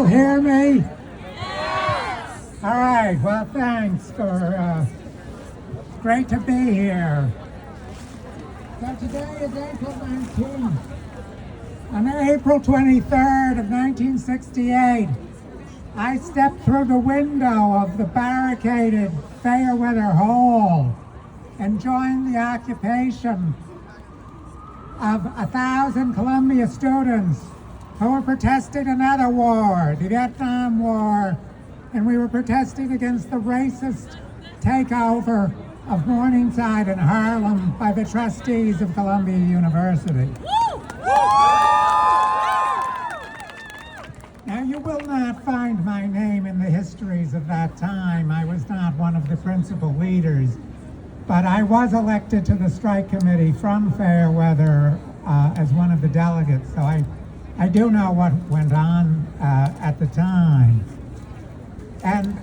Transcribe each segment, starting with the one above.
Hear me? Yes! All right, well, thanks for, great to be here. So today is April 19th. On April 23rd of 1968, I stepped through the window of the barricaded Fairweather Hall and joined the occupation of 1,000 Columbia students who were protesting another war, the Vietnam War, and we were protesting against the racist takeover of Morningside and Harlem by the trustees of Columbia University. Now, you will not find my name in the histories of that time. I was not one of the principal leaders, but I was elected to the strike committee from Fairweather as one of the delegates, so I do know what went on at the time. And,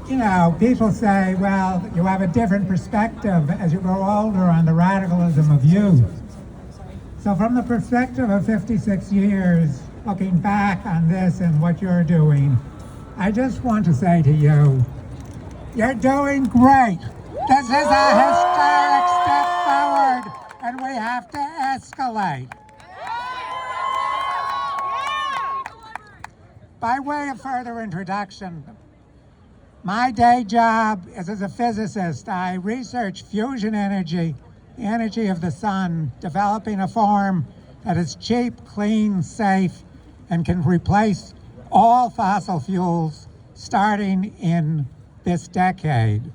you know, people say, well, you have a different perspective as you grow older on the radicalism of youth. So from the perspective of 56 years, looking back on this and what you're doing, I just want to say to you, you're doing great. This is a historic step forward, and we have to escalate. By way of further introduction, my day job is as a physicist. I research fusion energy, the energy of the sun, developing a form that is cheap, clean, safe, and can replace all fossil fuels starting in this decade.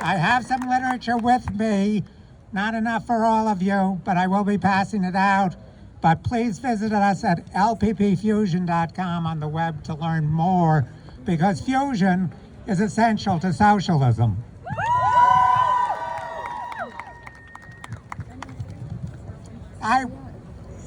I have some literature with me, not enough for all of you, but I will be passing it out. But please visit us at lppfusion.com on the web to learn more, because fusion is essential to socialism.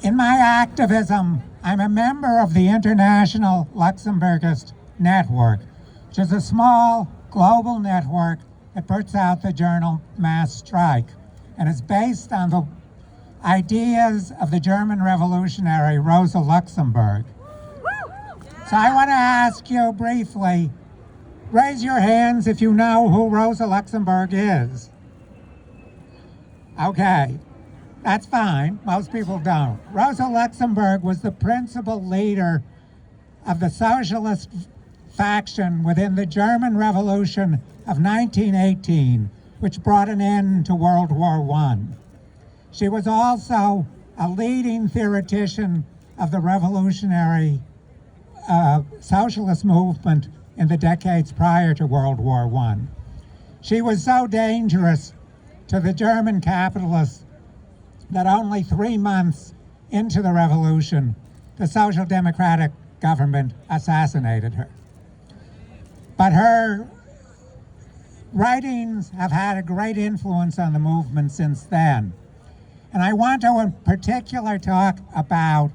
In my activism, I'm a member of the International Luxemburgist Network, which is a small global network that puts out the journal Mass Strike, and is based on the ideas of the German revolutionary Rosa Luxmeburg. So I want to ask you briefly, raise your hands if you know who Rosa Luxemburg is. Okay, that's fine, most people don't. Rosa Luxemburg was the principal leader of the socialist faction within the German Revolution of 1918, which brought an end to World War I. She was also a leading theoretician of the revolutionary socialist movement in the decades prior to World War I. She was so dangerous to the German capitalists that only 3 months into the revolution, the Social Democratic government assassinated her. But her writings have had a great influence on the movement since then. And I want to in particular talk about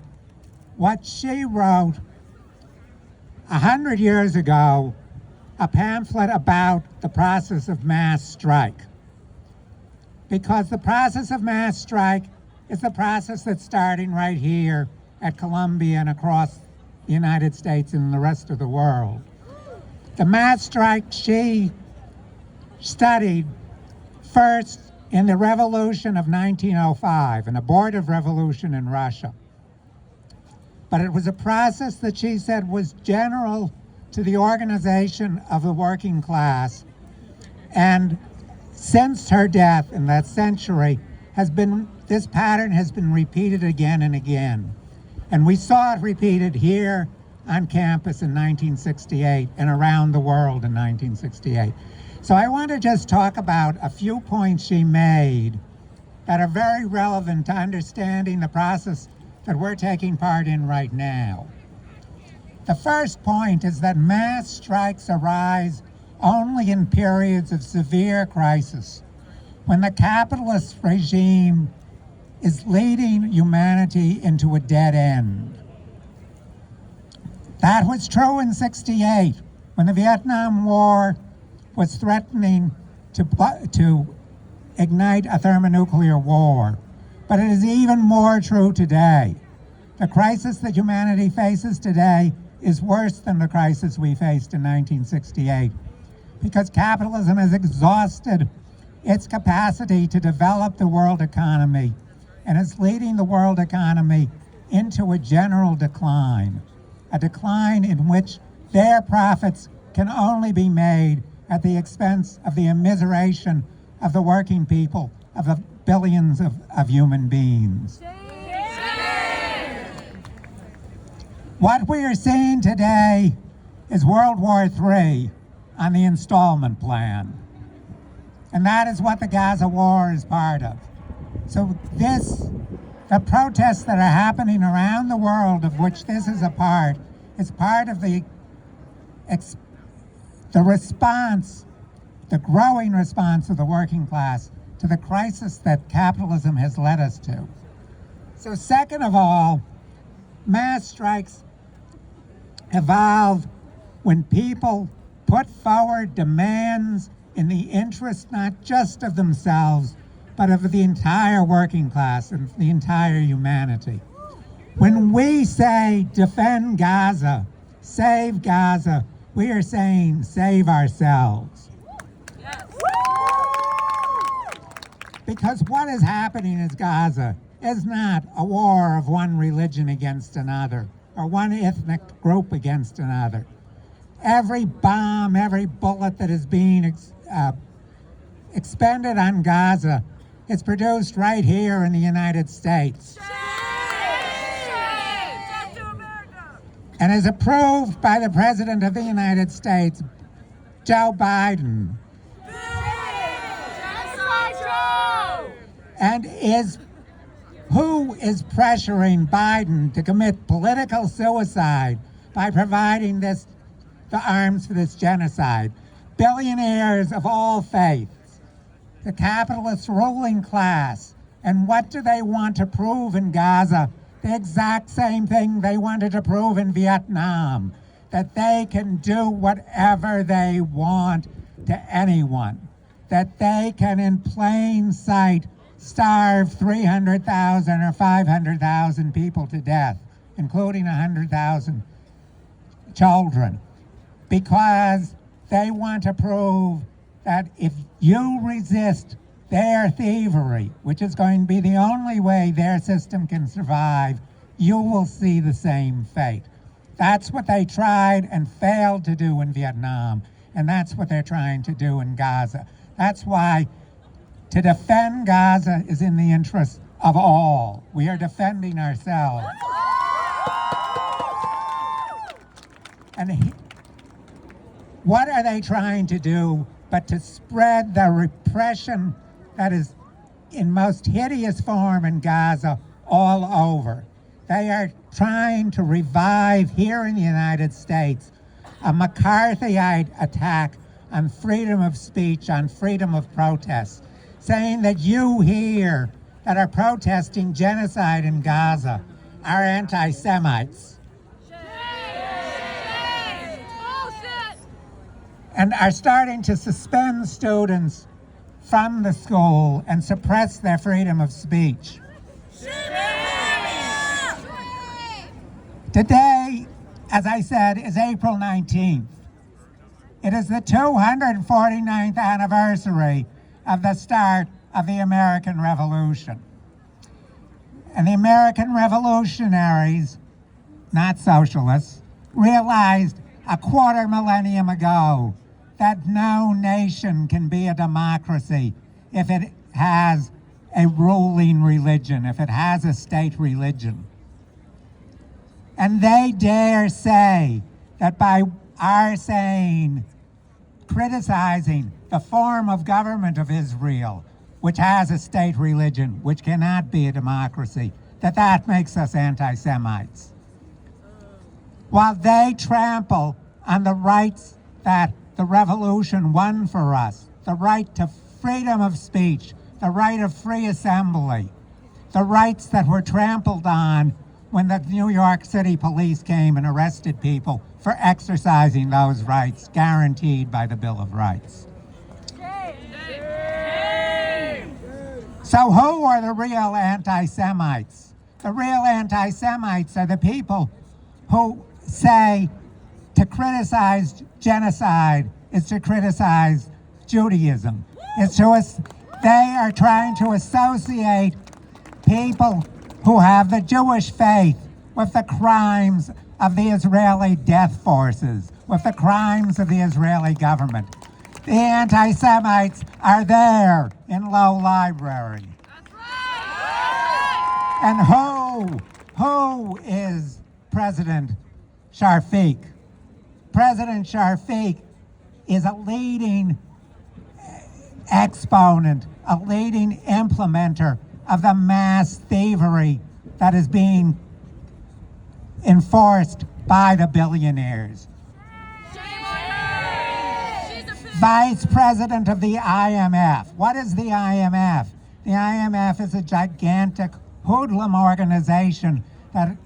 what she wrote 100 years ago, a pamphlet about the process of mass strike. Because the process of mass strike is the process that's starting right here at Columbia and across the United States and the rest of the world. The mass strike she studied first in the revolution of 1905, an abortive revolution in Russia. But it was a process that she said was general to the organization of the working class. And since her death in that century, this pattern has been repeated again and again. And we saw it repeated here on campus in 1968 and around the world in 1968. So I want to just talk about a few points she made that are very relevant to understanding the process that we're taking part in right now. The first point is that mass strikes arise only in periods of severe crisis, when the capitalist regime is leading humanity into a dead end. That was true in '68, when the Vietnam War was threatening to ignite a thermonuclear war. But it is even more true today. The crisis that humanity faces today is worse than the crisis we faced in 1968, because capitalism has exhausted its capacity to develop the world economy and is leading the world economy into a general decline, a decline in which their profits can only be made at the expense of the immiseration of the working people, of the billions of human beings. What we are seeing today is World War III on the installment plan. And that is what the Gaza war is part of. So the protests that are happening around the world, of which this is a part, is part of the response, the growing response of the working class to the crisis that capitalism has led us to. So second of all, mass strikes evolve when people put forward demands in the interest not just of themselves, but of the entire working class and the entire humanity. When we say defend Gaza, save Gaza, we are saying save ourselves. Yes. Because what is happening in Gaza is not a war of one religion against another or one ethnic group against another. Every bomb, every bullet that is being expended on Gaza is produced right here in the United States. And is approved by the President of the United States, Joe Biden. And who is pressuring Biden to commit political suicide by providing the arms for this genocide? Billionaires of all faiths, the capitalist ruling class. And what do they want to prove in Gaza? The exact same thing they wanted to prove in Vietnam, that they can do whatever they want to anyone, that they can in plain sight starve 300,000 or 500,000 people to death, including 100,000 children, because they want to prove that if you resist their thievery, which is going to be the only way their system can survive, you will see the same fate. That's what they tried and failed to do in Vietnam, and that's what they're trying to do in Gaza. That's why to defend Gaza is in the interest of all. We are defending ourselves. And what are they trying to do but to spread the repression that is in most hideous form in Gaza all over? They are trying to revive here in the United States a McCarthyite attack on freedom of speech, on freedom of protest, saying that you here that are protesting genocide in Gaza are anti-Semites. And are starting to suspend students from the school and suppress their freedom of speech. Today, as I said, is April 19th. It is the 249th anniversary of the start of the American Revolution. And the American revolutionaries, not socialists, realized a quarter millennium ago that no nation can be a democracy if it has a ruling religion, if it has a state religion. And they dare say that by our criticizing the form of government of Israel, which has a state religion, which cannot be a democracy, that makes us anti-Semites. While they trample on the rights that the revolution won for us, the right to freedom of speech, the right of free assembly, the rights that were trampled on when the New York City police came and arrested people for exercising those rights guaranteed by the Bill of Rights. So who are the real anti-Semites? The real anti-Semites are the people who say to criticize genocide is to criticize Judaism. They are trying to associate people who have the Jewish faith with the crimes of the Israeli death forces, with the crimes of the Israeli government. The anti-Semites are there in Low Library. That's right! And who is President Sharfiq? President Sharfiq is a leading exponent, a leading implementer of the mass thievery that is being enforced by the billionaires. Vice President of the IMF. What is the IMF? The IMF is a gigantic hoodlum organization that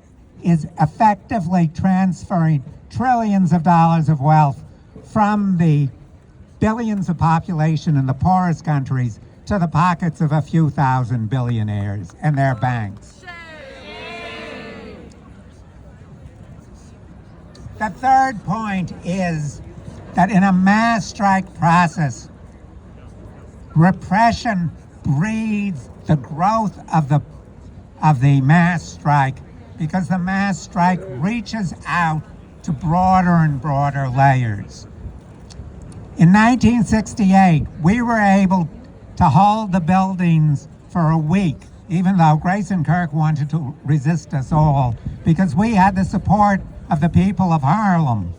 is effectively transferring trillions of dollars of wealth from the billions of population in the poorest countries to the pockets of a few thousand billionaires and their banks. The third point is that in a mass strike process, repression breeds the growth of the mass strike, because the mass strike reaches out to broader and broader layers. In 1968, we were able to hold the buildings for a week, even though Grayson Kirk wanted to resist us all, because we had the support of the people of Harlem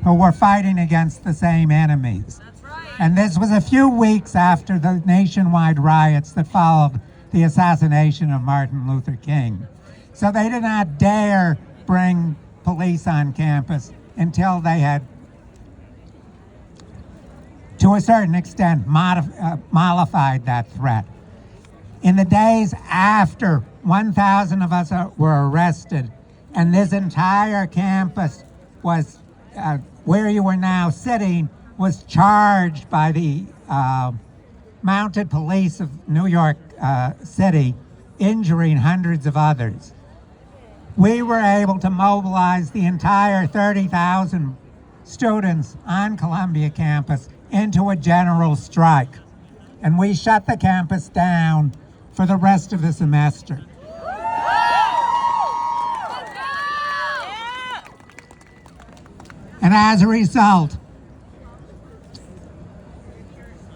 who were fighting against the same enemies. That's right. And this was a few weeks after the nationwide riots that followed the assassination of Martin Luther King. So they did not dare bring police on campus until they had, to a certain extent, mollified that threat. In the days after, 1,000 of us were arrested, and this entire campus was, where you were now sitting, was charged by the mounted police of New York City, injuring hundreds of others. We were able to mobilize the entire 30,000 students on Columbia campus into a general strike. And we shut the campus down for the rest of the semester. And as a result,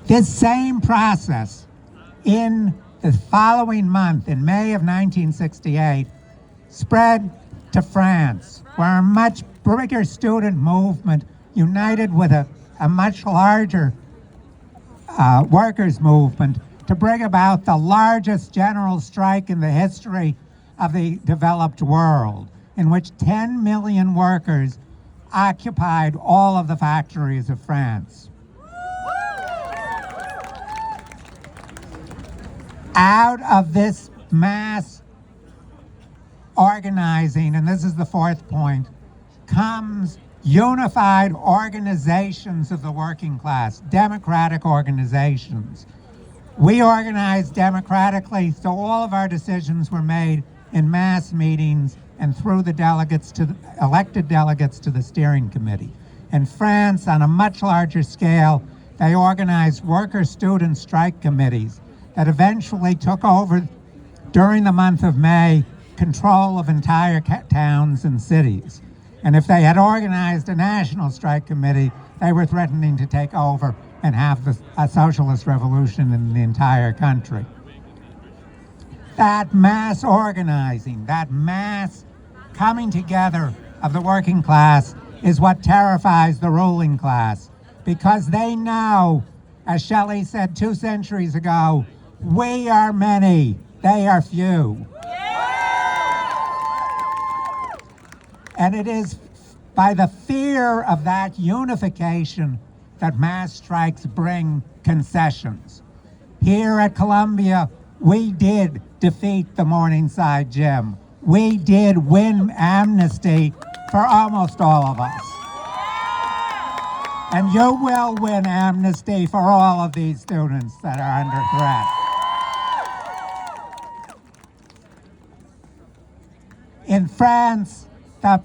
this same process in the following month, in May of 1968, spread to France, where a much bigger student movement united with a much larger workers' movement to bring about the largest general strike in the history of the developed world, in which 10 million workers occupied all of the factories of France. Out of this mass organizing, and this is the fourth point, comes unified organizations of the working class, democratic organizations. We organized democratically, so all of our decisions were made in mass meetings and through the elected delegates to the steering committee. In France, on a much larger scale, they organized worker-student strike committees that eventually took over, during the month of May, control of entire towns and cities. And if they had organized a national strike committee, they were threatening to take over and have a socialist revolution in the entire country. That mass organizing, that mass coming together of the working class is what terrifies the ruling class, because they know, as Shelley said 2 centuries ago, we are many, they are few. And it is by the fear of that unification that mass strikes bring concessions. Here at Columbia, we did defeat the Morningside Gym. We did win amnesty for almost all of us. And you will win amnesty for all of these students that are under threat. France, the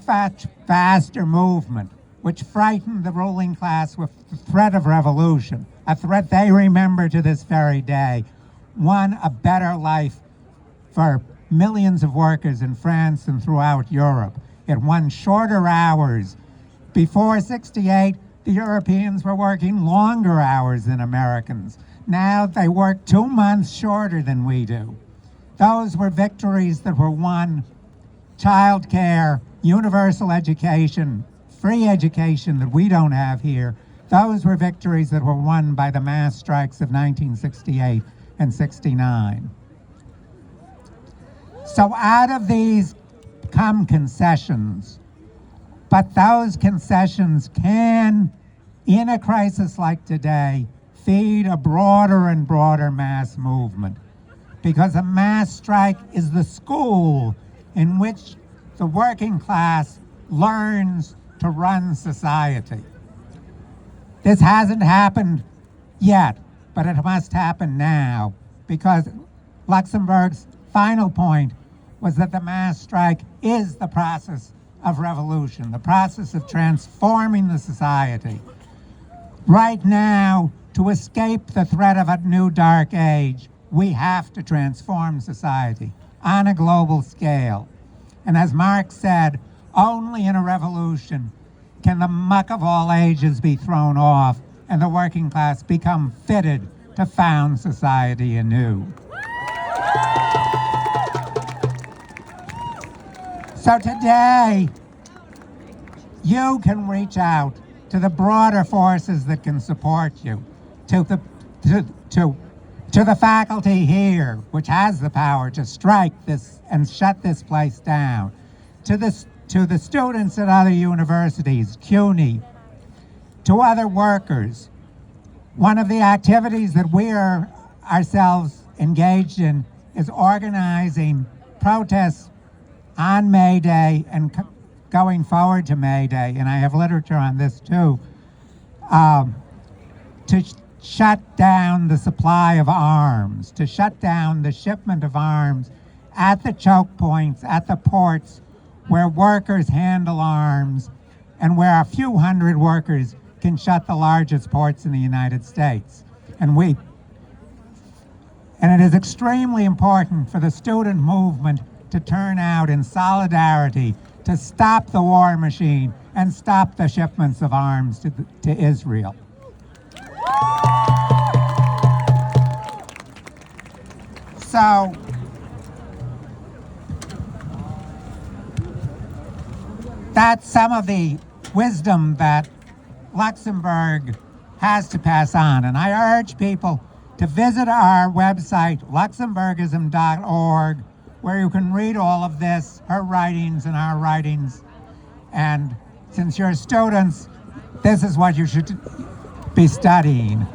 faster movement, which frightened the ruling class with the threat of revolution, a threat they remember to this very day, won a better life for millions of workers in France and throughout Europe. It won shorter hours. Before '68, the Europeans were working longer hours than Americans. Now they work 2 months shorter than we do. Those were victories that were won. Child care, universal education, free education that we don't have here. Those were victories that were won by the mass strikes of 1968 and '69. So out of these come concessions, but those concessions can, in a crisis like today, feed a broader and broader mass movement. Because a mass strike is the school in which the working class learns to run society. This hasn't happened yet, but it must happen now, because Luxemburg's final point was that the mass strike is the process of revolution, the process of transforming the society. Right now, to escape the threat of a new dark age, we have to transform society on a global scale. And as Marx said, only in a revolution can the muck of all ages be thrown off and the working class become fitted to found society anew. So today, you can reach out to the broader forces that can support you, to the faculty here, which has the power to strike this and shut this place down, to the students at other universities, CUNY, to other workers. One of the activities that we are ourselves engaged in is organizing protests on May Day and going forward to May Day, and I have literature on this too, to shut down the supply of arms, to shut down the shipment of arms at the choke points, at the ports where workers handle arms and where a few hundred workers can shut the largest ports in the United States. And it is extremely important for the student movement to turn out in solidarity to stop the war machine and stop the shipments of arms to Israel. So, that's some of the wisdom that Luxemburg has to pass on. And I urge people to visit our website, luxemburgism.org, where you can read all of this, her writings and our writings. And since you're students, this is what you should be studying.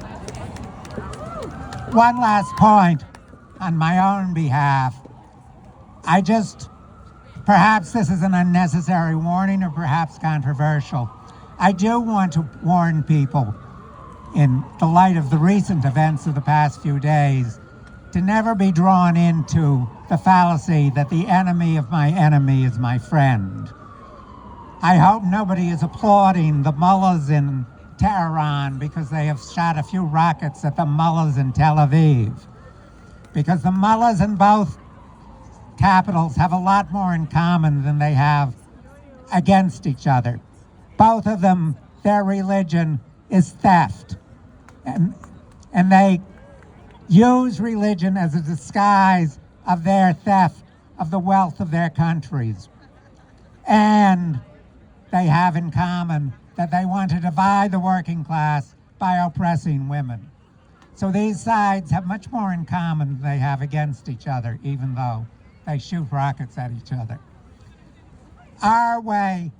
One last point on my own behalf. Perhaps this is an unnecessary warning or perhaps controversial. I do want to warn people, in the light of the recent events of the past few days, to never be drawn into the fallacy that the enemy of my enemy is my friend. I hope nobody is applauding the mullahs in Tehran because they have shot a few rockets at the mullahs in Tel Aviv. Because the mullahs in both capitals have a lot more in common than they have against each other. Both of them, their religion is theft. And they use religion as a disguise of their theft of the wealth of their countries. And they have in common that they want to divide the working class by oppressing women. So these sides have much more in common than they have against each other, even though they shoot rockets at each other. Our way,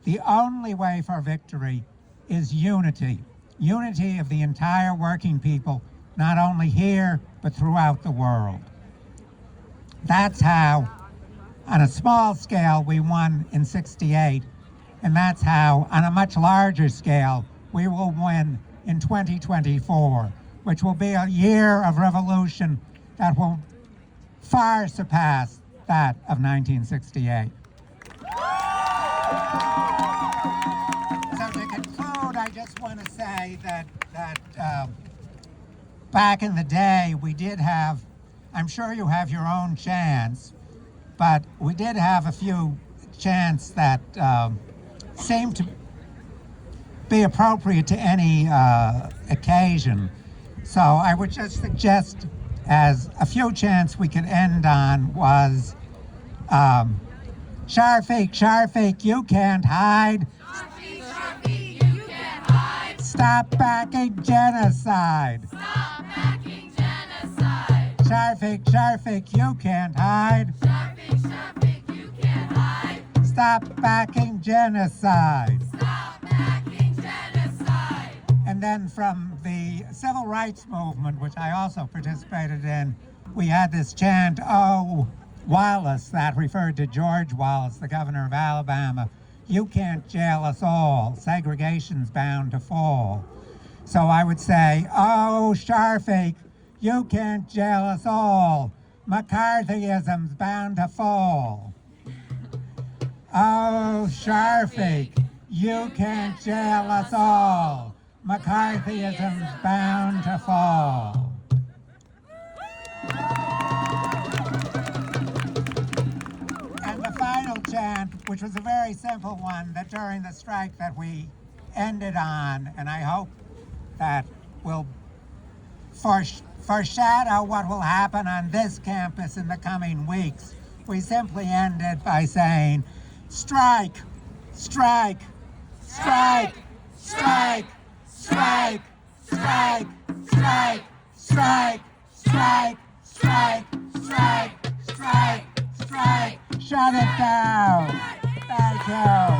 the only way for victory, is unity. Unity of the entire working people, not only here, but throughout the world. That's how, on a small scale, we won in '68, and that's how, on a much larger scale, we will win in 2024, which will be a year of revolution that will far surpass that of 1968. So to conclude, I just want to say that back in the day, we did have, I'm sure you have your own chants, but we did have a few chants that seemed to be appropriate to any occasion. So I would just suggest, as a few chants we could end on was, Sharfik, Sharfik, you can't hide. Sharfik, Sharfik, you can't hide. Stop backing genocide. Stop backing genocide. Sharfik, Sharfik, you can't hide. Sharfik, Sharfik, you can't hide. Stop backing genocide. Stop backing genocide. And then from the civil rights movement, which I also participated in, we had this chant, "Oh, Wallace," that referred to George Wallace, the governor of Alabama. "You can't jail us all. Segregation's bound to fall." So I would say, "Oh, Sharfik, you can't jail us all. McCarthyism's bound to fall." "Oh, Sharfik, you can't jail us all. McCarthyism's bound to fall." And the final chant, which was a very simple one, that during the strike that we ended on, and I hope that will foreshadow what will happen on this campus in the coming weeks. We simply ended by saying, "Strike, strike, strike, strike, strike, strike, strike, strike, strike, strike, strike, strike, strike, shut it down." Thank you.